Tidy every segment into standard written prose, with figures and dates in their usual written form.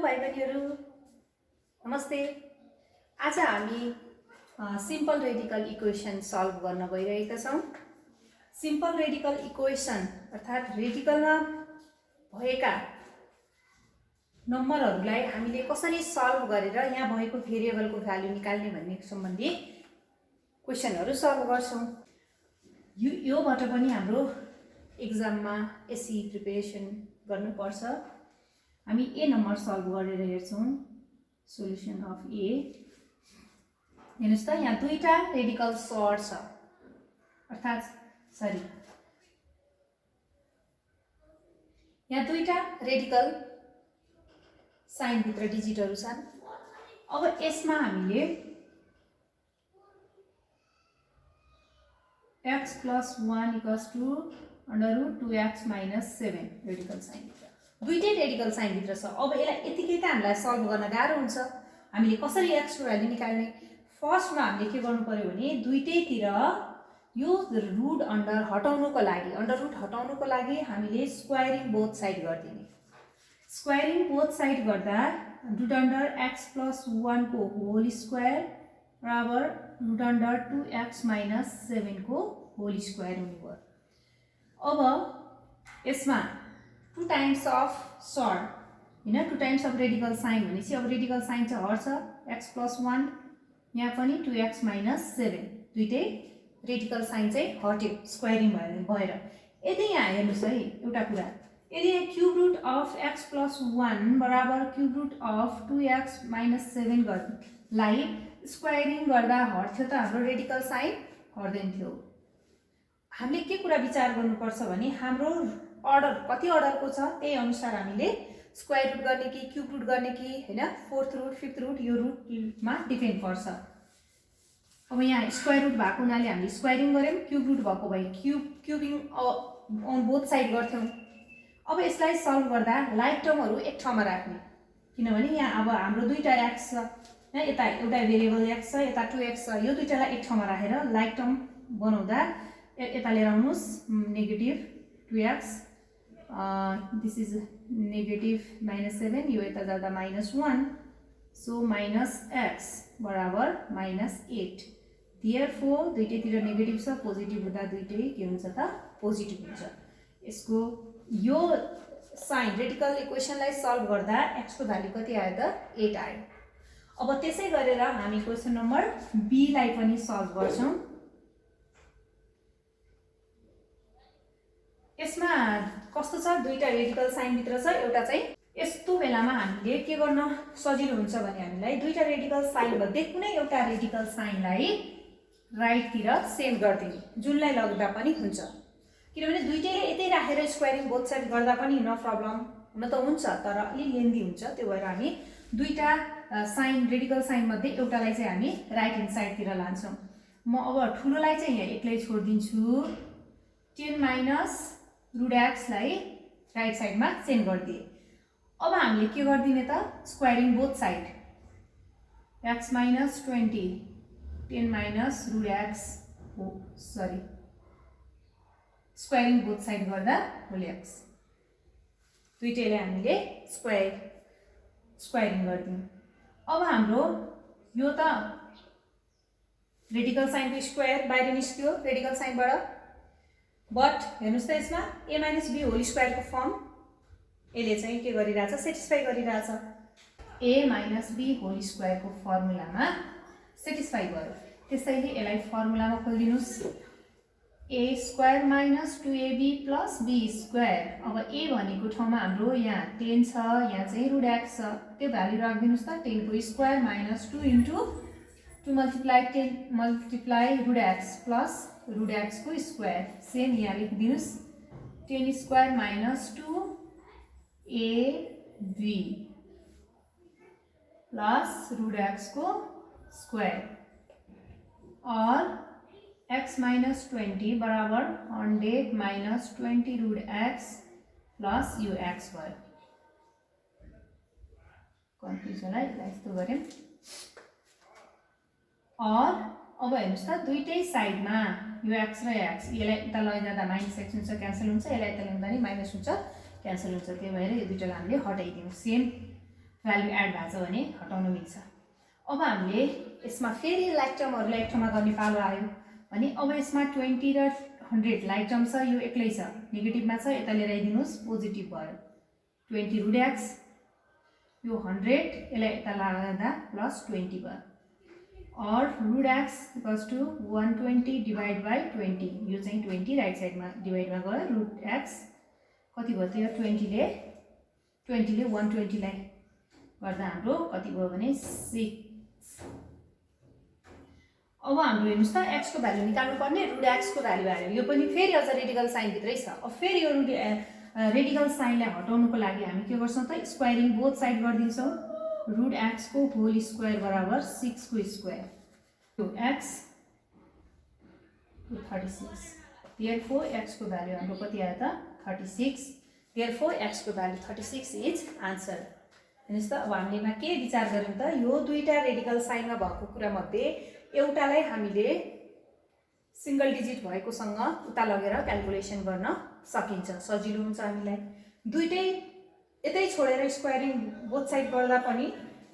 भाइ बहिनीहरू नमस्ते। आज हामी सिम्पल रेडिकल इक्वेसन सल्भ गर्न गइरहेका छौं। सिम्पल रेडिकल इक्वेसन अर्थात् रेडिकलमा भएका नम्बरहरूलाई हामीले कसरी सल्भ गरेर यहाँ भएको भेरिएबलको भ्यालु निकाल्ने भन्ने सम्बन्धी क्वेशनहरू सल्भ गर्छौं। योबाट पनि हाम्रो एक्जाममा एसई प्रिपरेसन गर्नुपर्छ। हामी ए नम्बर सल्भ गरेर हेर्छौं। सोल्युसन अफ ए। हेर्नुस् त यहाँ दुईटा रेडिकल सर्ट छ, अर्थात् यहाँ दुईटा रेडिकल साइन भित्र डिजिटहरु छन्। अब यसमा हामीले x + 1 = √2x - 7 रेडिकल साइन भित्र दुईटै रेडिकल साइन भित्र छ। अब यसलाई यतिकै त हामीलाई सल्भ गर्न गाह्रो हुन्छ। हामीले कसरी x को भ्यालु निकाल्ने? फर्स्टमा हामीले के गर्नु पर्यो भने दुईटैतिर यो रुट अन्डर हटाउनुको लागि हामीले स्क्वायरिङ बोथ साइड गर्दिने। स्क्वायरिङ बोथ साइड गर्दा रुट अन्डर x + 1 को होल स्क्वायर बराबर रुट अन्डर 2x - 7 को होल स्क्वायर हुने भयो। अब यसमा 2 टाइम्स अफ सर्ट हैन, 2 टाइम्स अफ रेडिकल साइन भनेपछि अब रेडिकल साइन चाहिँ हट्छ। x + 1 यहाँ पनि 2x - 7 दुईटै रेडिकल साइन चाहिँ हट्यो स्क्वायरिङ भएर। यदि यहाँ हेर्नुस् है एउटा कुरा, यदि क्यूब रुट अफ x + 1 बराबर क्यूब रुट अफ 2x - 7 लाई स्क्वायरिङ गर्दा हट्थ्यो त हाम्रो रेडिकल साइन हट्दैन थियो। हामीले के कुरा विचार गर्नुपर्छ भने हाम्रो अर्डर कति अर्डरको छ त्यही अनुसार हामीले स्क्वायर रुट गर्ने कि क्यूब रुट गर्ने कि हैन, फोर्थ रुट फिफ्थ रुट यो रुटमा डिपेन्ड पर्छ। अब यहाँ स्क्वायर रुट भएको हुनाले हामीले स्क्वायरिङ गर्यौं, क्यूब रुट भएको भए क्यूबिङ अन बोथ साइड गर्थ्यौं। अब यसलाई सल्भ गर्दा लाइक टर्महरु एक ठाउँमा राख्ने, किनभने यहाँ अब हाम्रो दुईटा x छ, यता एउटा भेरिएबल x छ, यता 2x छ। यो दुईटालाई एक ठाउँमा राखेर लाइक टर्म बनाउँदा यता लिएर आउनुस् negative 2x, this is negative -7, यो यता जाँदा -1, सो -x बराबर -8। देयरफोर दुईटैतिर नेगेटिभ छ, पोजिटिभ हुँदा दुईटै के हुन्छ त पोजिटिभ हुन्छ। यसको यो साइन रेडिकल इक्वेसनलाई सल्भ गर्दा x को भ्यालु कति आयो त 8 आयो। अब त्यसै गरेर हामी क्वेशन नम्बर b लाई पनि सल्भ गर्छौं। यसमा कस्तो छ, दुईटा रेडिकल साइन भित्र छ, एउटा चाहिँ यस्तो बेलामा हामीले के गर्न सजिलो हुन्छ भने हामीलाई दुईटा रेडिकल साइन मध्ये कुनै एउटा रेडिकल साइनलाई राइटतिर सेन्ड गर्दिने, जुनलाई लग्दा पनि हुन्छ। किनभने दुईटैले यतै राखेर स्क्वायरिङ बोथ साइड गर्दा पनि नो प्रब्लम, हुन त हुन्छ तर अलि लेन्दी हुन्छ। त्यो भएर हामी दुईटा साइन रेडिकल साइन मध्ये एउटालाई चाहिँ हामी राइट ह्यान्ड साइडतिर लान्छौं। म अब ठुलोलाई चाहिँ यहाँ एक्लै छोड्दिन्छु। 10 - √x लाई राइट साइडमा सेन्ड गर्दिए। अब हामीले के गर्दिने त squaring both side x - 20 10 - √x हो सरी स्क्वायरिङ बोथ साइड गर्दा होल x दुईटैले हामीले स्क्वायरिङ गर्दियौं। अब हाम्रो यो त रेडिकल साइनको स्क्वायर बाहिर निस्क्यो रेडिकल साइनबाट, बट हेर्नुस् त यसमा a - b होल स्क्वायर को फर्म यसले चाहिँ के गरिरहेछ, सेटिस्फाई गरिरहेछ। a - b होल स्क्वायर को फर्मुलामा सेटिस्फाई भयो। त्यसैले यसलाई फर्मुलामा खोल्दिनुस्। a² - 2ab + b²। अब a भनेको ठाउँमा हाम्रो यहाँ 10 छ, यहाँ चाहिँ √x छ, त्यो भ्यालु राख्दिनुस् त। 10 को स्क्वायर - 2 * 2 × 10 × √x प्लस √x को स्क्वायर, सेम यहाँ लेखिदिनुस्। 10² - 2ab प्लस √x को स्क्वायर और x - 20 बराबर 100 - 20 √x प्लस यो x भयो। कन्फ्युजनलाई यस्तो गर्यौं। और अब हेर्नुस् त दुईटै साइडमा यो x र x यसलाई यता लैजाँदा -x हुन्छ, क्यान्सल हुन्छ, यसलाई यता ल्याउँदा नि माइनस हुन्छ, क्यान्सल हुन्छ। त्यही भएर यो दुईटालाई हामीले हटाइदियौं। सेम भ्यालु एड भएको छ भने हटाउन मिल्छ। अब हामीले यसमा फेरि लाइक टर्महरूलाई एक ठाउँमा गर्ने पालो आयो भने अब यसमा 20 र 100 लाइक टर्म छ, यो एक्लै छ, नेगेटिभमा छ, यता लिएर आइदिनुहोस्, पोजिटिभ भयो। 20 रुट एक्स, यो 100 यसलाई यता लगाउँदा प्लस 20 भयो। और root X equals to 120 divide by 20, यो चाहिँ 20 राइट साइडमा डिवाइडमा गयो। रुट एक्स कति भयो त यो 20 ले 120 लाई गर्दा हाम्रो कति भयो भने 6। अब हाम्रो हेर्नुस् त x को भ्यालु निकाल्नु पर्ने, रुट x को भ्यालु आयो। यो पनि फेरि अझ रेडिकल साइन भित्रै छ। अब फेरि यो रेडिकल साइनलाई हटाउनुको लागि हामी के गर्छौं त स्क्वायरिङ बोथ साइड गर्दिन्छौं। रुट x को होल स्क्वायर बराबर 6 को स्क्वायर, यो x 36। देयरफोर x को भ्यालु हाम्रो कति आयो त 36। देयरफोर x को भ्यालु 36 इज आन्सर। हेर्नुस् त अब हामीले के विचार गर्यौं त यो दुईटा रेडिकल साइनमा भएको कुरा मध्ये एउटालाई हामीले सिंगल डिजिट भएकोसँग उता लगेर क्याल्कुलेसन गर्न सकिन्छ, सजिलो हुन्छ हामीलाई। दुईटै यतै छोडेर स्क्वायरिङ बोथ साइड गर्दा पनि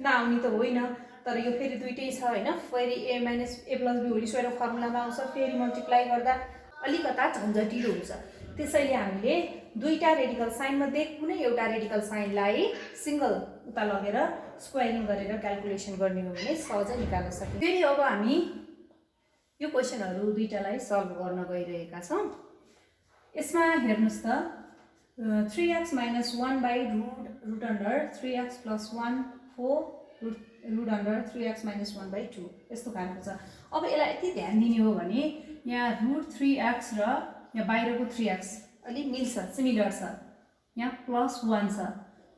नआउने त होइन, तर यो फेरि दुईटै छ हैन, फेरि a - a + b होल स्क्वायरको फर्मुलामा आउँछ, फेरि मल्टिप्लाई गर्दा अलिकता झन्झटिलो हुन्छ। त्यसैले हामीले दुईटा रेडिकल साइन मध्ये कुनै एउटा रेडिकल साइनलाई सिंगल उता लगेर स्क्वायरिङ गरेर क्याल्कुलेसन गर्ने हो भने सहजै निकाल्न सकिन्छ। फेरि अब हामी यो क्वेशनहरु दुईटालाई सल्भ गर्न गइरहेका छौं। यसमा हेर्नुस् त 3x - 1 by root under 3x + 1 4 root under 3x - 1 by 2 यस्तो खालको छ। अब यसलाई यति ध्यान दिने हो भने यहाँ √3x र यहाँ बाहिरको 3x अलि मिल्छ, सिमिलर छ, यहाँ +1 छ।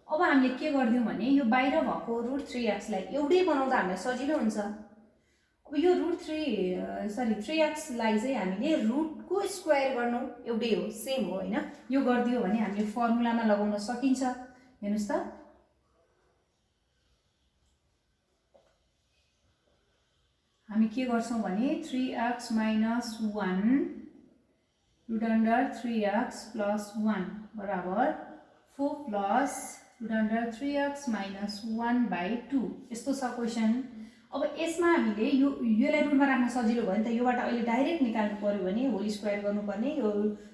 अब हामीले के गर्दियौं भने यो बाहिर भएको √3x लाई एउटै बनाउँदा हामीलाई सजिलो हुन्छ। अब यो √3x लाई चाहिँ हामीले रुट को स्क्वायर गर्नु एउटै हो, सेम हो हैन। यो गर्दियो भने हामीले फर्मुलामा लगाउन सकिन्छ। हेर्नुस् त हामी के गर्छौं भने 3x - 1 root under 3x + 1 बराबर 4 plus root under 3x - 1 by 2 यस्तो छ क्वेशन। अब यसमा हामीले योलाई रुटमा राख्न सजिलो भयो नि त, योबाट अहिले डाइरेक्ट निकाल्नु पर्यो भने होल स्क्वायर गर्नुपर्ने, यो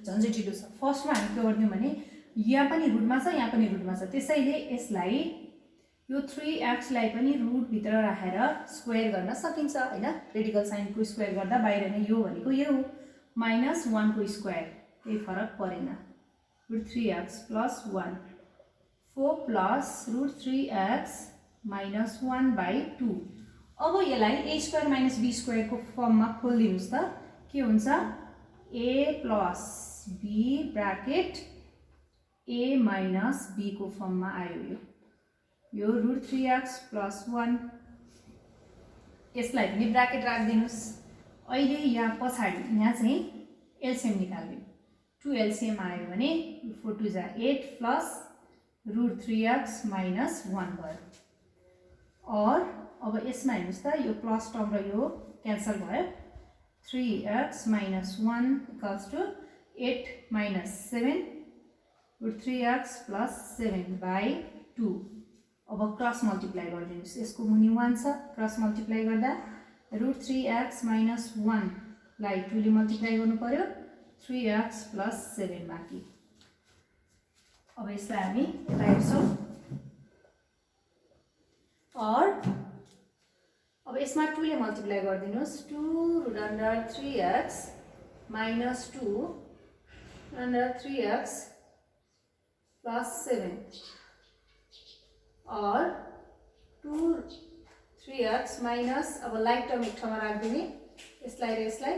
झन्झटिलो छ। फर्स्टमा हामी के गर्दियौं भने यहाँ पनि रुटमा छ, यहाँ पनि रुटमा छ, त्यसैले यसलाई यो 3x लाई पनि रुट भित्र राखेर स्क्वायर गर्न सकिन्छ हैन। रेडिकल साइनको स्क्वायर गर्दा बाहिर नै यो भनेको यो हो, -1 को स्क्वायर, केही फरक परेन। √3x + 1 4 plus √3x - 1 by 2। अब यसलाई a² - b² को फर्ममा खोल्दिनुस् त के हुन्छ, a + b bracket a - b को फर्ममा आयो। यो √3x + 1 यसलाई पनि ब्राकेट राख्दिनुस्। अहिले यहाँ पछाडी यहाँ चाहिँ एलसीएम निकाल्दियौ, 2 एलसीएम आयो भने 4 2 जा 8 प्लस √3x - 1 भयो। और अब यसमा हेर्नुस् त यो प्लस टर्म र यो क्यान्सल भयो। 3x - 1 = 8 - 7 √3x + 7 by 2। अब क्रस मल्टिप्लाई गरिदिनुस्, यसको मुनि 1 छ, क्रस मल्टिप्लाई गर्दा √3x - 1 लाई 2 ले मल्टिप्लाई गर्नु पर्यो, 3x + 7 बाँकी। अब यसलाई हामी यता हेर्छौं। और अब यसमा 2 ले multiply गरिदिनुस्, 2 root under 3x - 2 under 3x + 7 और 2 3x माइनस, अब लाइक टर्म एक ठाउँमा राख्दिने, यसलाई र यसलाई,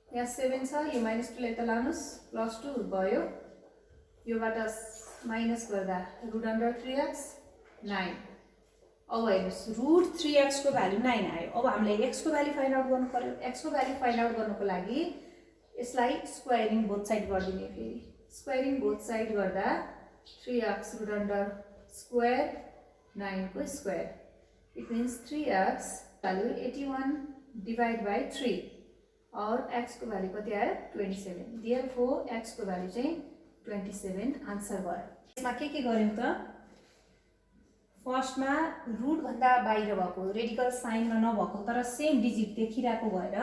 यहाँ 7 छ, यो -2 लाई त लानुस्, +2 भयो, योबाट माइनस गर्दा रुट अन्डर 3x 9। अब हेर्नुस् √3x को भ्यालु 9 आयो। अब हामीले x को भ्यालु फाइन्ड आउट गर्नु पर्यो। x को भ्यालु फाइन्ड आउट गर्नको लागि यसलाई स्क्वायरिङ बोथ साइड गरिदिने, फेरि स्क्वायरिङ बोथ साइड गर्दा 3x रुट अन्डर स्क्वायर 9 को square, it means 3x value 81 divide by 3 और x को भ्यालु कति आयो 27। देयरफोर x को भ्यालु चाहिँ 27 आन्सर भयो। यसमा के गर्यौं त, फर्स्टमा रुट भन्दा बाहिर भएको रेडिकल साइनमा नभएको तर सेम डिजिट देखिरहेको भएर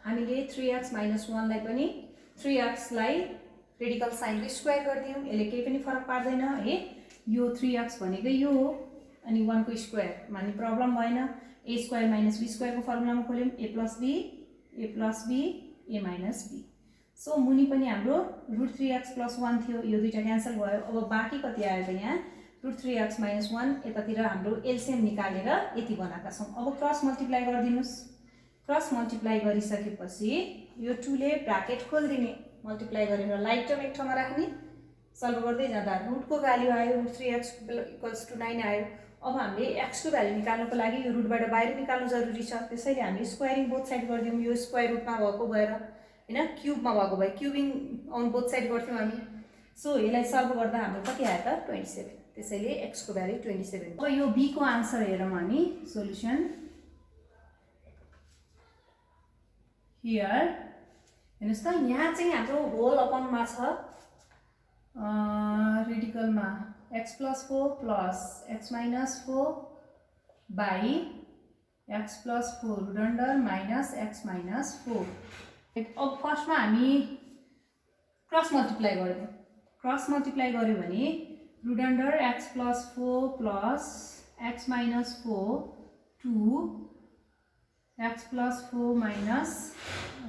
हामीले 3x - 1 लाई पनि 3x लाई रेडिकल साइनको स्क्वायर गरिदियौँ। यसले केही पनि फरक पार्दैन है। यो 3x भनेकै यो हो अनि 1 को स्क्वायर माने प्रब्लम भएन। a स्क्वायर - b स्क्वायर को फर्मुलामा खोल्यौँ a + b a - b। So मुनि पनि हाम्रो √3x + 1 थियो, यो दुईटा क्यान्सल भयो। अब बाँकी कति आयो त यहाँ √3x - 1 यतातिर हाम्रो एलसीएम निकालेर यति बनाएका छौँ। अब क्रस मल्टिप्लाई गरिदिनुस्। क्रस मल्टिप्लाई गरिसकेपछि यो 2 ले ब्राकेट खोलिदिने, मल्टिप्लाई गरेर लाइक टर्म एक ठाउँमा राख्ने। सल्भ गर्दै जाँदा रुटको भ्यालु आयो, √3x = 9 आयो। अब हामीले x को भ्यालु निकाल्नको लागि यो रुटबाट बाहिर निकाल्नु जरुरी छ, त्यसैले हामीले स्क्वायरिङ बोथ साइड गरिदियौँ। यो स्क्वायर रुटमा भएको भएर हैन क्युबमा भएको भए क्युबिङ अन बोथ साइड गर्थ्यौँ हामी। सो यसलाई सल्भ गर्दा हाम्रो कति आयो त 27, त्यसैले x को भ्यालु 27। अब यो b को आन्सर हेरौँ हामी। सोलुसन हियर हेर्नुस् त, यहाँ चाहिँ हाम्रो होल अपनमा छ रेडिकलमा x + 4 + x - 4 by x + 4 root under minus x - 4। अब फर्स्टमा हामी क्रस मल्टिप्लाई गर्यौँ। क्रस मल्टिप्लाई गर्यो भने root under x + 4 + x - 4 2 x + 4 minus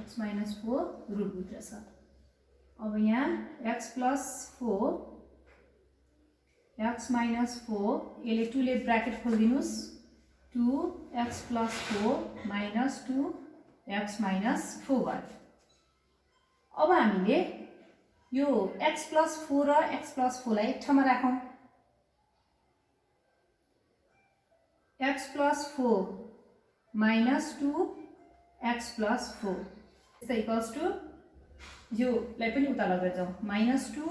x - 4 रुटभित्र छ। अब यहाँ x + 4 x - 4 यसले 2 ले ब्राकेट खोलिदिनुस्, 2x + 4 - 2x - 4 भयो। अब हामीले यो x + 4 र x + 4 लाई एक ठाउँमा राखौँ। x + 4 - 2x + 4 इक्वल्स टु यो लाई पनि उता लगेर जाउँ, -2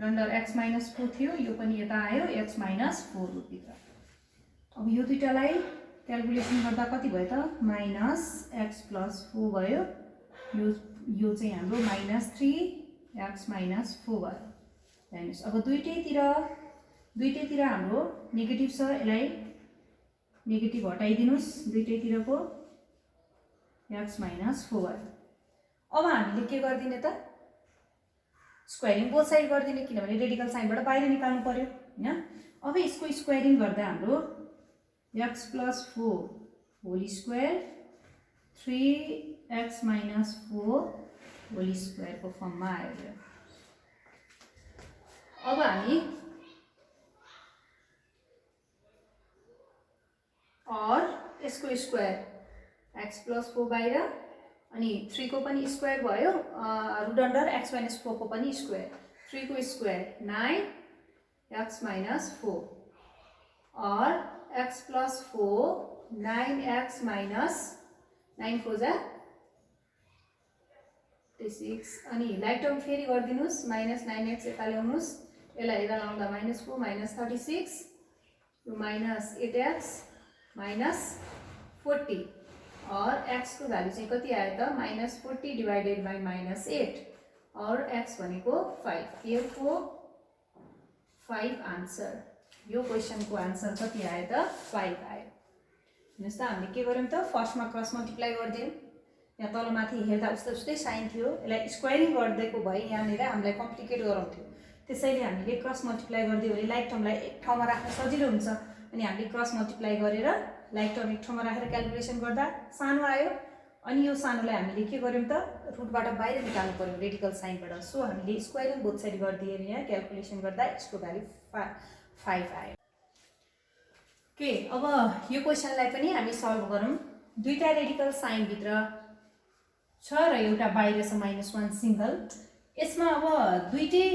अन्डर x - 4 थियो, यो पनि यता आयो x - 4 रुटभित्र। अब यो दुईटालाई क्याल्कुलेसन गर्दा कति भयो त -x + 4 भयो। यो चाहिँ हाम्रो -3x - 4 भयो। हेर्नुस् अब दुईटैतिर हाम्रो नेगेटिभ छ, यसलाई नेगेटिभ हटाइदिनुस्, दुईटैतिरको x - 4 भयो। अब हामीले के गरिदिने त स्क्वायरिङ बोथ साइड गरिदिने, किनभने रेडिकल साइनबाट बाहिर निकाल्नु पर्यो हैन। अब यसको स्क्वायरिङ गर्दा हाम्रो x + 4 whole square 3x - 4 whole square को फर्ममा आयो। अब हामी और यसको स्क्वायर x + 4 बाहिर अनि 3 को पनि स्क्वायर भयो, रुट अन्डर x - 4 को पनि स्क्वायर, 3 को स्क्वायर 9x - 4 और x + 4 9x - 9 4 जा 36 अनि लाइक टर्म फेरि गरिदिनुस्, -9x यता ल्याउनुस्, यसलाई यता लाउँदा -4 - 36 यो -8x - 40 और x को भ्यालु चाहिँ कति आयो त -40 डिवाइडेड बाई -8 और x भनेको 5, को 5 आन्सर। यो क्वेसनको आन्सर कति आयो त 5 आयो। हेर्नुस् त हामीले के गर्यौँ त फर्स्टमा क्रस मल्टिप्लाई गरिदियौँ, यहाँ तल माथि हेर्दा उस्तै साइन थियो, यसलाई स्क्वायरिङ गर्दैको भए यहाँनिर हामीलाई कम्प्लिकेट गराउँथ्यो, त्यसैले हामीले क्रस मल्टिप्लाई गरिदियो भने लाइक टर्मलाई एक ठाउँमा राख्न सजिलो हुन्छ। अनि हामीले क्रस मल्टिप्लाई गरेर लाइक टर्म एक ठाउँमा राखेर क्याल्कुलेसन गर्दा सानो आयो, अनि यो सानोलाई हामीले के गर्यौँ त रुटबाट बाहिर निकाल्नु पर्यो रेडिकल साइनबाट। सो हामीले स्क्वायरिङ बोथ साइड गरिदिएर यहाँ क्याल्कुलेसन गर्दा यसको भ्यालु 5 आयो। ओके, अब यो क्वेसनलाई पनि हामी सल्भ गरौँ। दुईटा रेडिकल साइनभित्र छ र एउटा बाहिर छ -1 सिंगल। यसमा अब दुईटै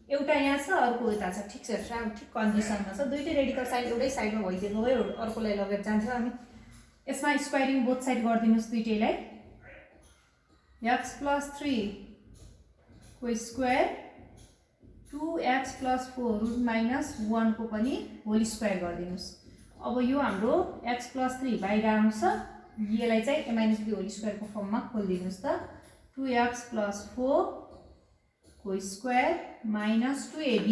एउटा यहाँ छ अर्को यता छ, ठिक छ, ठिक कन्डिसनमा छ, दुईटै रेडिकल साइड एउटै साइडमा भइदिएको भए अर्कोलाई लगेर जान्थ्यो हामी। यसमा स्क्वायरिङ बोथ साइड गरिदिनुस् दुईटैलाई। x + 3 को स्क्वायर 2x + 4 रुट -1 को पनि होल स्क्वायर गरिदिनुस्। अब यो हाम्रो x + 3 बाहिर आउँछ, यसलाई चाहिँ a - b होल स्क्वायर को फर्ममा खोलिदिनुस् त। 2x + 4 को स्क्वायर -2ab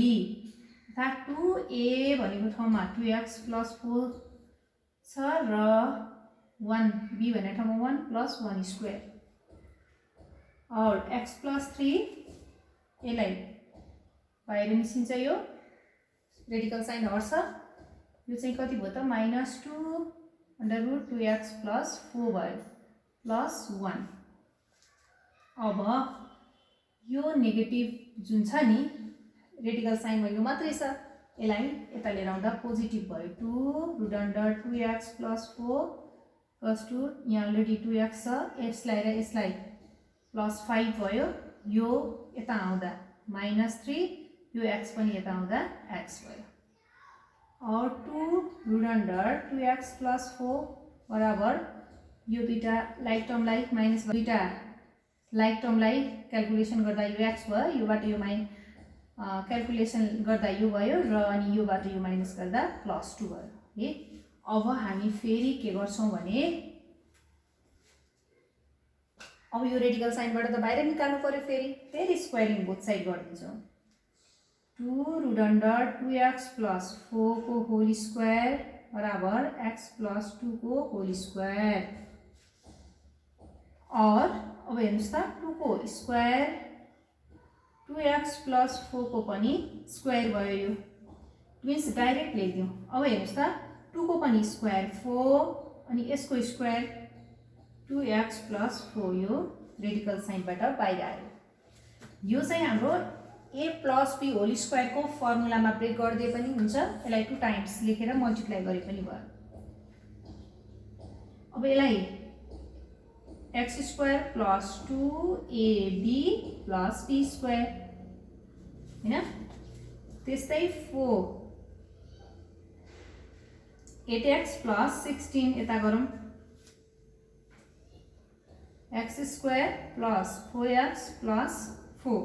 अर्थात् 2a भनेको ठाउँमा 2x + 4 छ र 1b भन्ने ठाउँमा 1 + 1 स्क्वायर और x + 3 यसलाई बाहिर निस्किन्छ यो रेडिकल साइन हट्छ यो चाहिँ कति भयो त -2√2x + 4 भयो +1 अब यो नेगेटिभ जुन छ नि रेडिकल साइन यो मात्रै छ यसलाई यता लिएर आउँदा पोजिटिभ भयो 2√2x + 4 + 2 यहाँ अलरेडी 2x छ यसलाई र यसलाई +5 भयो यो यता आउँदा -3 यो x पनि यता आउँदा x भयो और 2√2x + 4 बराबर यो दुईटा लाइक टर्मलाई माइनस दुईटा लाइक टर्मलाई क्याल्कुलेसन गर्दा यो x भयो योबाट यो क्याल्कुलेसन गर्दा यो भयो र अनि योबाट यो माइनस गर्दा +2 भयो है। अब हामी फेरि के गर्छौं भने अब यो रेडिकल साइनबाट त बाहिर निकाल्नु पर्यो फेरि स्क्वायरिङ बोथ साइड गरिदिन्छौं 2√2x + 4 को होल स्क्वायर बराबर x + 2 को होल स्क्वायर और अब हेर्नुस् त 2 को स्क्वायर 2x + 4 को पनि स्क्वायर भयो यो मिन्स डाइरेक्ट लेख्दियौ अब हेर्नुस् त 2 को पनि स्क्वायर 4 अनि यसको स्क्वायर 2x + 4 यो रेडिकल साइनबाट बाहिर आयो यो चाहिँ हाम्रो a + b होल स्क्वायर को फर्मुलामा ब्रेक गर्दै पनि हुन्छ यसलाई 2 टाइम्स लेखेर मल्टिप्लाई गरे पनि भयो अब यसलाई x² + 2ab + b² हैन त्यस्तै 4 8x + 16 यता गरौँ x² + 4x + 4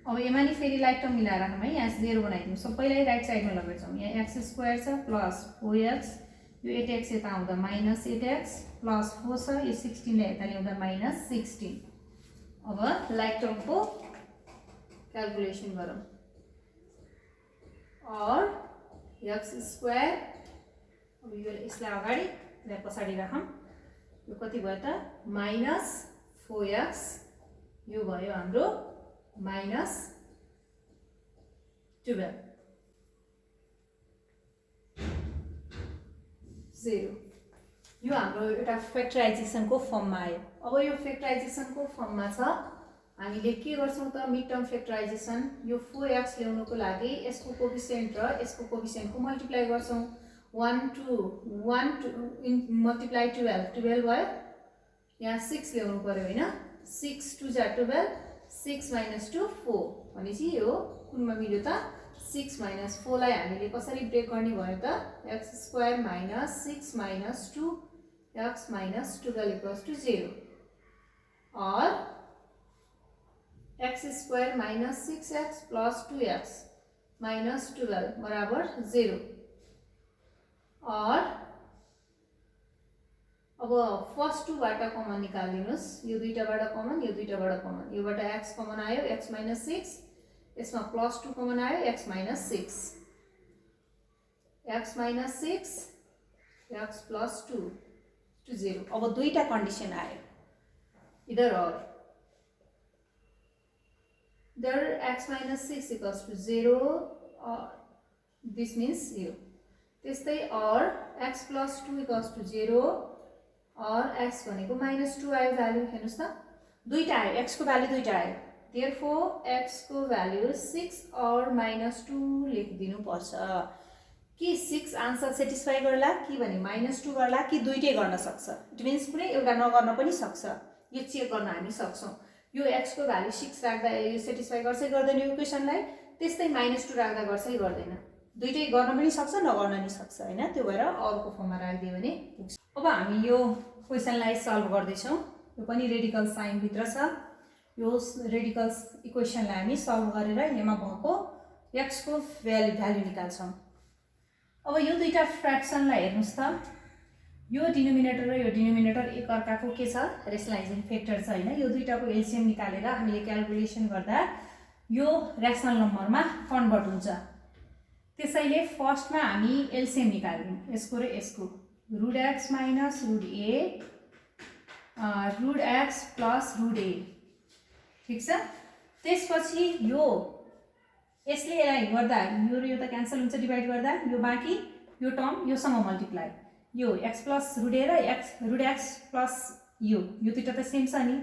अब यसमा नि फेरि लाइक टर्म मिलाएर राखौँ है यहाँ 0 बनाइदिउँ सबैलाई राइट साइडमा लगेछौँ यहाँ x² छ प्लस 4x यो 8x यता आउँदा -8x प्लस 4 छ यो 16 लाई यता ल्याउँदा -16 अब लाइक टर्मको क्याल्कुलेसन गरौँ और x² अब यो यसलाई अगाडि यसलाई पछाडि राखौँ यो कति भयो त -4x यो भयो हाम्रो -12 0 यो हाम्रो एउटा फ्याक्टराइजेसनको फर्ममा आयो अब यो फ्याक्टराइजेसनको फर्ममा छ हामीले के गर्छौं त मिड टर्म फ्याक्टराइजेसन यो 4x ल्याउनको लागि यसको कोएफिसिएन्ट र यसको कोएफिसिएन्टको मल्टिप्लाई गर्छौं 1 2 मल्टिप्लाई 12 भयो यहाँ 6 ल्याउनु पर्यो हैन 6 2 जा 12 6 - 2 4 भनेपछि यो कुनमा मिल्यो त 6 - 4 लाई हामीले कसरी ब्रेक गर्ने भयो त x² - 6 - 2 x - 12 = 0 और x² - 6x + 2x - 12 बराबर 0 और अब फर्स्ट 2 बाट कमन निकाल्दिनुस् यो दुईटाबाट कमन यो दुईटाबाट कमन योबाट x कमन आयो x - 6 यसमा +2 कमन आयो x - 6 x - 6 x + 2 to 0 अब दुईटा कन्डिसन आयो इधर और there x - 6 = 0 this means 0 त्यस्तै और x + 2 = 0 और x भनेको -2 आयो भ्यालु हेर्नुस् त दुईटा आयो x को भ्यालु दुईटा आयो therefore x को भ्यालु 6 और -2 लेखिदिनु पर्छ कि 6 आन्सर सेटिस्फाई गर्ला कि भने -2 गर्ला कि दुईटै गर्न सक्छ इट मिन्स कुनै एउटा नगर्न पनि सक्छ यो चेक गर्न हामी सक्छौं यो x को भ्यालु 6 राख्दा यो सेटिस्फाई गर्छ गर्दैन यो इक्वेसनलाई त्यस्तै -2 राख्दा गर्छ गर्दैन दुईटै गर्न पनि सक्छ नगर्न नि सक्छ हैन त्यो भएर अरुको फर्ममा राख्दियो भने पुग्छ अब हामी यो क्वेशनलाई सल्भ गर्दै छौं यो पनि रेडिकल साइन भित्र छ यो रेडिकल इक्वेसनलाई हामी सल्भ गरेर यहाँ भएको x को भ्यालु निकाल्छौं अब यो दुईटा फ्र्याक्सनलाई हेर्नुस् त यो डिनोमिनेटर र यो डिनोमिनेटर एक अर्काको के छ रेशनलाइजिङ फ्याक्टर छ हैन यो दुईटाको एलसीएम निकालेर हामीले क्याल्कुलेसन गर्दा यो ऱ्यासनल नम्बरमा कन्भर्ट हुन्छ। त्यसैले फर्स्टमा हामी एलसीएम निकाल्दियौँ यसको र यसको। Root X minus root A root X plus root A, ठिक छ। त्यसपछि यो यसले यसलाई गर्दा यो र यो त क्यान्सल हुन्छ डिभाइड गर्दा, यो बाँकी यो टर्म योसँग मल्टिप्लाई, यो एक्स प्लस रुट ए र रुट एक्स प्लस यो दुईटा त सेम छ नि।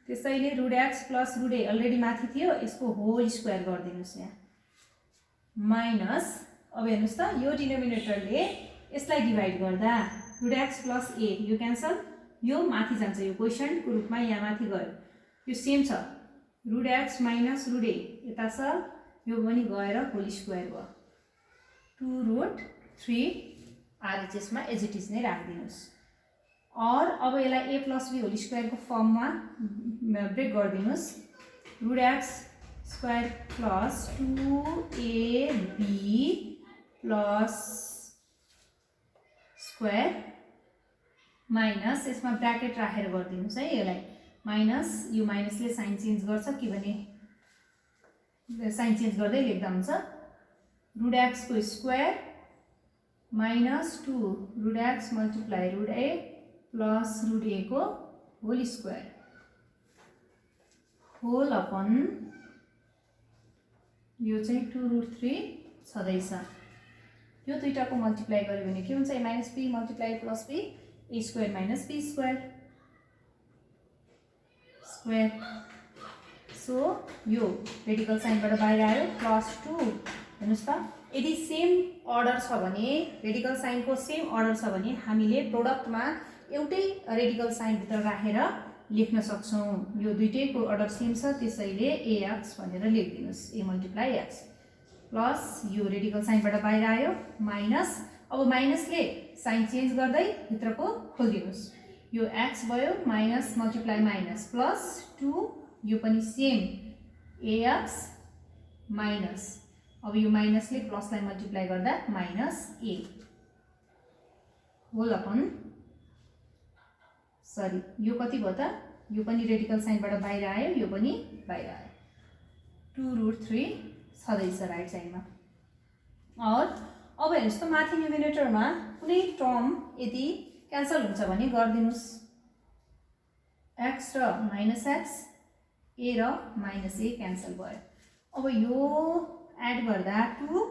त्यसैले root X plus root A already माथि थियो, यसको होल स्क्वायर गरिदिनुहोस् यहाँ माइनस। अब हेर्नुहोस् त यो डिनोमिनेटरले यसलाई डिभाइड गर्दा रुट एक्स प्लस ए यो क्यान्सल, यो माथि जान्छ, यो क्वेसनको रूपमा यहाँ माथि गयो, यो सेम छ। Root X minus root A यता छ, यो पनि गएर होल स्क्वायर भयो। 2√3 आरएचएसमा एज इट इज नै राखिदिनुहोस्। और अब यसलाई ए प्लस बी होल स्क्वायरको फर्ममा ब्रेक गरिदिनुहोस्। Root X square plus 2ab plus square minus, यसमा ब्राकेट राखेर गरिदिनुहोस् है यसलाई माइनस, यो माइनसले साइन चेन्ज गर्छ कि भने साइन चेन्ज गर्दै लेख्दा हुन्छ। रुट एक्सको square minus 2 root X multiply root A plus root A को होल स्क्वायर होल अपन यो चाहिँ 2√3 छँदैछ। यो दुईटाको मल्टिप्लाई गर्यो भने के हुन्छ, a minus b multiply plus b, a square minus b square square. So यो रेडिकल साइनबाट बाहिर आयो +2। हेर्नुहोस् त, यदि सेम अर्डर छ भने, रेडिकल साइनको सेम अर्डर छ भने हामीले प्रोडक्टमा एउटै रेडिकल साइनभित्र राखेर लेख्न सक्छौँ। यो दुईटैको अर्डर सेम छ, त्यसैले एएक्स भनेर लेखिदिनुहोस्, ए मल्टिप्लाई एक्स प्लस यो रेडिकल साइनबाट बाहिर आयो माइनस। अब माइनसले साइन चेन्ज गर्दै भित्रको खोलिदिनुहोस्, यो एक्स भयो माइनस मल्टिप्लाई माइनस प्लस 2, यो पनि सेम एएक्स माइनस। अब यो माइनसले प्लसलाई मल्टिप्लाई गर्दा minus a whole upon, sorry यो कति भयो त, यो पनि रेडिकल साइनबाट बाहिर आयो, यो पनि बाहिर आयो, 2√3 छँदैछ राइट साइडमा। और अब हेर्नुहोस् त, माथि न्युमिनेटरमा कुनै टर्म यदि क्यान्सल हुन्छ भने गरिदिनुहोस्, एक्स र माइनस एक्स, ए र माइनस ए क्यान्सल भयो। अब यो एड गर्दा 2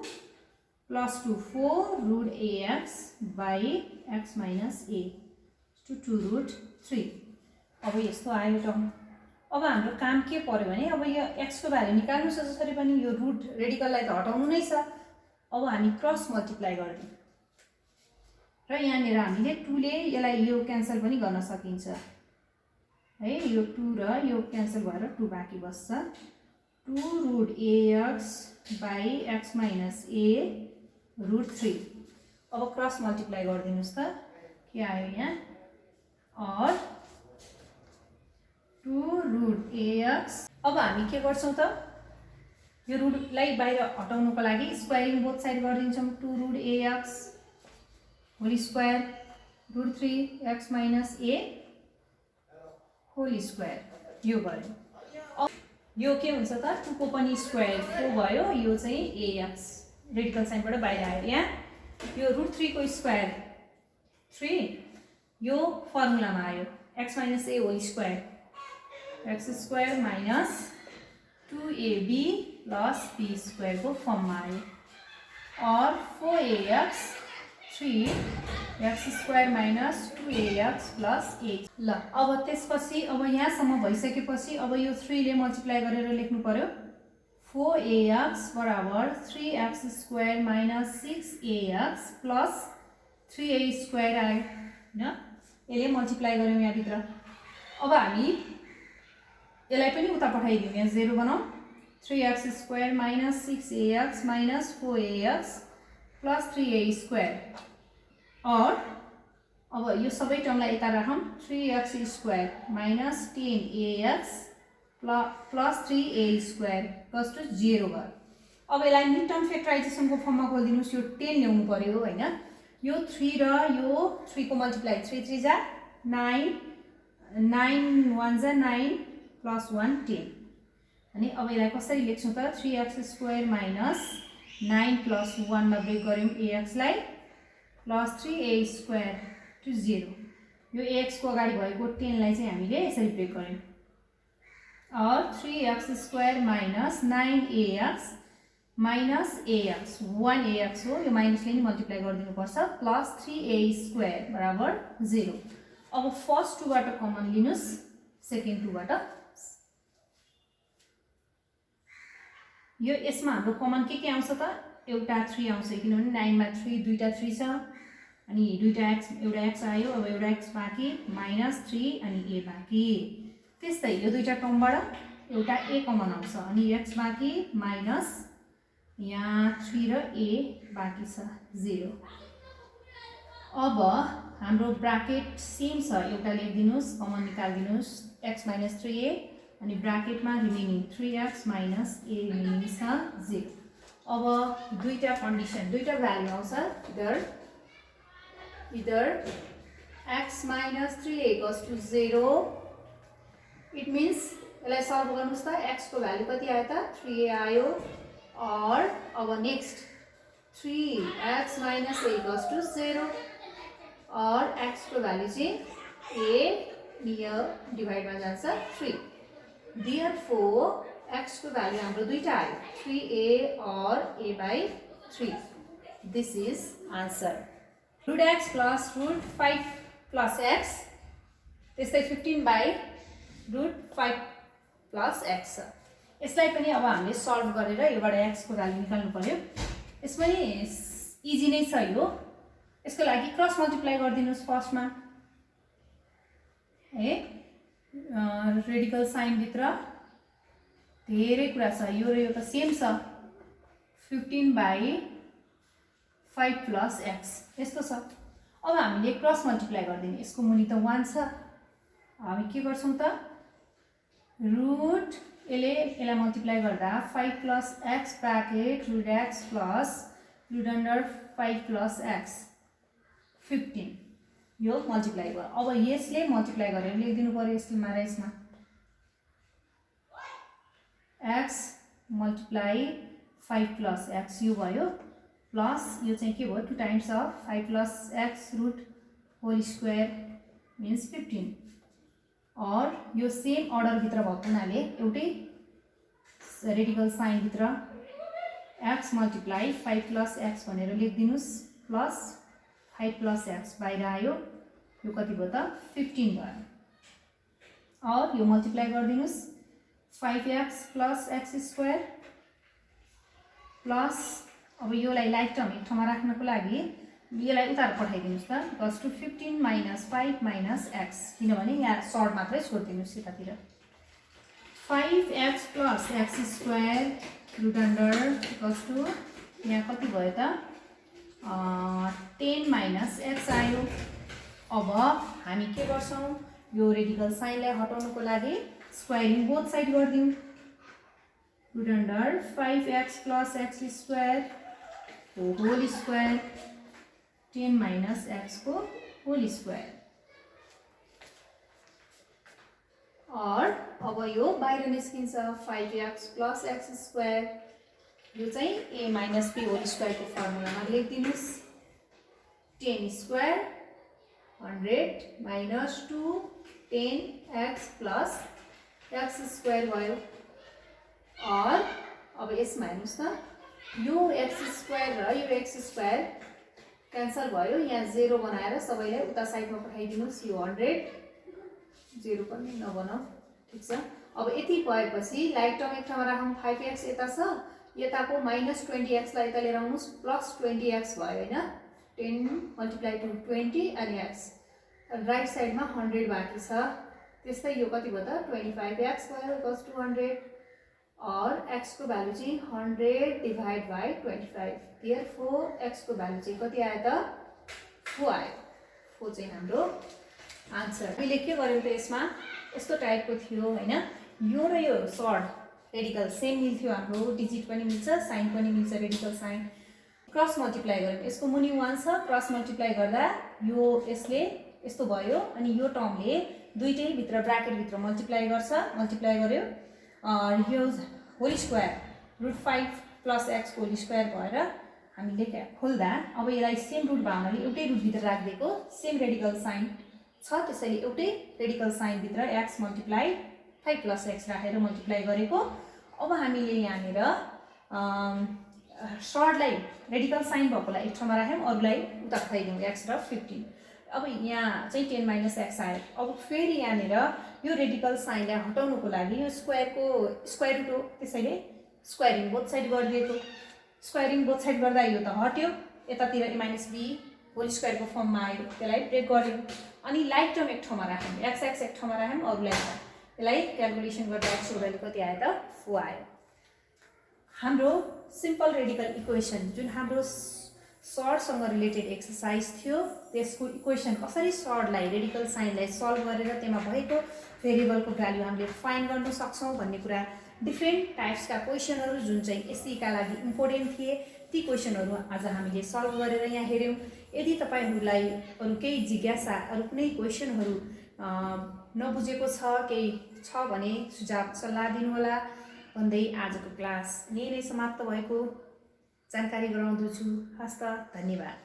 plus 2 4 root a x by x minus a to 2√3। अब यस्तो आयो टर्म। अब हाम्रो काम के पर्यो भने, अब यो एक्सको भ्यालु निकाल्नु छ जसरी पनि, यो रुट रेडिकललाई त हटाउनु नै छ। अब हामी क्रस मल्टिप्लाई गरिदिउँ र यहाँनिर हामीले 2 ले यसलाई यो क्यान्सल पनि गर्न सकिन्छ है, यो 2 र यो क्यान्सल भएर 2 बाँकी बस्छ। 2√ax बाई एक्स माइनस ए √3। अब क्रस मल्टिप्लाई गरिदिनुहोस् त, के आयो यहाँ, और 2√ax। अब हामी के गर्छौँ त, यो रुटलाई बाहिर हटाउनुको लागि स्क्वायरिङ बोथ साइड गरिदिन्छौँ। 2√ax whole square √3 x minus a whole square, यो गर्यो। अब यो के हुन्छ त, 2 को पनि स्क्वायर 4 भयो, यो चाहिँ ax रेडिकल साइनबाट बाहिर आयो। यहाँ यो √3 को स्क्वायर 3, यो फर्मुलामा आयो, x minus a whole square x square minus 2ab plus b square को फर्ममा आयो। और 4ax 3 x square minus 2ax plus 8। ल अब त्यसपछि अब यहाँसम्म भइसकेपछि अब यो 3 ले मल्टिप्लाई गरेर लेख्नु पर्यो। 4ax बराबर 3x square minus 6ax plus 3a square आयो हैन, यसले मल्टिप्लाई गर्यौँ यहाँभित्र। अब हामी यसलाई पनि उता पठाइदिउँ, यहाँ 0 बनाऊ। 3x square minus 6ax minus 4ax plus 3a square. और अब यो सबै टर्मलाई यता राखौँ, 3x square minus 10ax plus 3a square plus 0 भयो। अब यसलाई मिड टर्म फ्याक्टराइजेसनको फर्ममा खोलिदिनुहोस्, यो 10 ल्याउनु पर्यो हैन। यो 3 र यो 3 को मल्टिप्लाई 3 3 जा 9 9 1 जा 9 प्लस 1 10 अनि अब यसलाई कसरी लेख्छौँ त 3x² माइनस 9 प्लस 1 मा ब्रेक गऱ्यौँ ax लाई प्लस 3a² टु 0 यो ax को अगाडि भएको 10 लाई चाहिँ हामीले यसरी ब्रेक गर्यौँ और 3x² minus 9ax minus ax 1ax हो यो माइनसले नि मल्टिप्लाई गरिदिनु पर्छ प्लस 3a² बराबर 0 अब फर्स्ट टुबाट कमन लिनुस् सेकेन्ड टुबाट यो यसमा हाम्रो कमन के आउँछ त एउटा 3 आउँछ किनभने 9 मा 3 दुईटा 3 छ अनि दुईटा x एउटा x आयो अब एउटा x बाँकी माइनस 3 अनि a बाँकी त्यस्तै यो दुईटा टर्मबाट एउटा a कमन आउँछ अनि x बाँकी माइनस यहाँ 3 र a बाँकी छ 0 अब हाम्रो ब्राकेट सेम छ एउटा लेखिदिनुस् कमन निकाल्दिनुस् x माइनस 3a अनि ब्राकेटमा remaining 3x minus a remaining छ 0 अब दुईटा कन्डिसन दुईटा भ्यालु आउँछ either x minus 3a equals to 0 it means यसलाई सल्भ गर्नुस् त x को भ्यालु कति आयो त 3a आयो और अब next 3x minus a equals to 0 और x को भ्यालु चाहिँ a नियर डिभाइड मा जान्छ 3 therefore x को भ्यालु हाम्रो दुईटा आयो 3a और a by 3 this is answer root x plus root 5 plus x त्यस्तै 15 by root 5 plus x यसलाई पनि अब हामीले सल्भ गरेर योबाट x को भ्यालु निकाल्नु पर्यो यसमा नि इजी नै छ यो यसको लागि क्रस मल्टिप्लाई गरिदिनुस् फर्स्टमा है रेडिकल साइन भित्र धेरै कुरा छ यो र यो त सेम छ 15 by 5 plus x यस्तो छ अब हामीले क्रस मल्टिप्लाई गर्दिने यसको मुनि त 1 छ हामी के गर्छौं त रुट यसलाई मल्टिप्लाई गर्दा 5 plus x bracket root x plus root under 5 plus x 15 यो मल्टिप्लाई भयो अब यसले मल्टिप्लाई गरेर लेखिदिनु पर्यो यसमा र यसमा x मल्टिप्लाई 5 plus x यो भयो प्लस यो चाहिँ के भयो 2 times of 5 plus x root whole square means 15 और यो सेम अर्डर भित्र भएको हुनाले एउटै रेडिकल साइन भित्र x मल्टिप्लाई 5 plus x भनेर लेखिदिनुस् प्लस 5 plus x बाहिर आयो यो कति भयो त 15 भयो और यो multiply गरिदिनुस् 5x plus x square plus अब योलाई लाइक टर्म एक ठाउँमा राख्नको लागि यसलाई उतार पठाइदिनुस् त equals to 15 minus 5 minus x किनभने यहाँ सर्ट मात्रै छोड्दिनुस् यतातिर 5x plus x square root under equals to यहाँ कति भयो त 10 minus x आयो अब हामी के गर्छौं यो रेडिकल साइनलाई हटाउनको लागि स्क्वायरिङ बोथ साइड गर्दियौ root under 5x plus x square whole square 10 minus x को होल स्क्वायर और अब यो बाहिर निस्किन्छ 5x plus x स्क्वायर यो चाहिँ a minus b whole square को फर्मुलामा लेखिदिनुस् 10 square 100 minus 2 10x plus x square भयो और अब यसमा हेर्नुस् त यो x स्क्वायर र यो x स्क्वायर क्यान्सल भयो यहाँ 0 बनाएर सबैलाई उता साइडमा पठाइदिनुस् यो 100 0 पनि नबनाऊ ठीक छ अब यति भएपछि लाइक टर्म एक ठाउँमा राखौं 5x यता छ यताको -20x लाई यता लिएर आउनुस् प्लस 20x भयो हैन 10 मल्टिप्लाई टु 20 अनि x राइट साइडमा 100 बाँकी छ त्यस्तै यो कति भयो त 25x भयो इक्वल्स टु 100 और x को भ्यालु चाहिँ 100 डिवाइड बाइ 25 therefore x को भ्यालु चाहिँ कति आयो त 4 आयो 4 चाहिँ हाम्रो आन्सर हामीले के गर्यौं त यसमा यस्तो टाइपको थियो हैन यो र यो सर्ट रेडिकल सेम मिल्थ्यो हाम्रो डिजिट पनि मिल्छ साइन पनि मिल्छ रेडिकल साइन क्रस मल्टिप्लाई गर्यौं यसको मुनि 1 छ क्रस मल्टिप्लाई गर्दा यो यसले यस्तो भयो अनि यो टर्मले दुईटै भित्र ब्र्याकेट भित्र मल्टिप्लाई गर्छ मल्टिप्लाई गर्यो यो whole square √5 + x whole square भएर हामीले खोल्दा अब यसलाई सेम रुट भावनाले एउटै रुटभित्र राखिदिएको सेम रेडिकल साइन छ, त्यसैले एउटै रेडिकल साइनभित्र x मल्टिप्लाई 5 + x राखेर मल्टिप्लाई गरेको। अब हामीले यहाँनिर सर्टलाई रेडिकल साइन भएकोलाई एक ठाउँमा राख्यौँ, अरूलाई उता खसाइदिउँ x र 15। अब यहाँ चाहिँ 10 - x आयो। अब फेरि यहाँनिर यो रेडिकल साइनलाई हटाउनुको लागि यो स्क्वायरको स्क्वायर रुट हो, त्यसैले स्क्वायरिङ बोथ साइड गरिदिएको। स्क्वायरिङ बोथ साइड गर्दा यो त हट्यो, यतातिर a - b होल स्क्वायरको फर्ममा आयो, त्यसलाई ब्रेक गर्यौँ। अनि लाइक टर्म एक ठाउँमा राख्यौँ, x एक ठाउँमा राख्यौँ, अरूलाई त्यसलाई क्यालकुलेसन गर्दा x को भ्यालु कति आयो त 4 आयो। हाम्रो सिम्पल रेडिकल इक्वेसन जुन हाम्रो सर्टसँग रिलेटेड एक्सर्साइज थियो त्यसको इक्वेसन कसरी सर्टलाई रेडिकल साइनलाई सल्भ गरेर त्यसमा भएको भेरिएबलको भ्यालु हामीले फाइन्ड गर्न सक्छौँ भन्ने कुरा, डिफ्रेन्ट टाइप्सका क्वेसनहरू जुन चाहिँ एससीका लागि इम्पोर्टेन्ट थिए ती क्वेसनहरू आज हामीले सल्भ गरेर यहाँ हेऱ्यौँ। यदि तपाईँहरूलाई अरू केही जिज्ञासा, अरू कुनै क्वेसनहरू नबुझेको छ, केही छ भने सुझाव सल्लाह दिनुहोला भन्दै आजको क्लास यही नै समाप्त भएको जानकारी गराउँदछु। हस्त, धन्यवाद।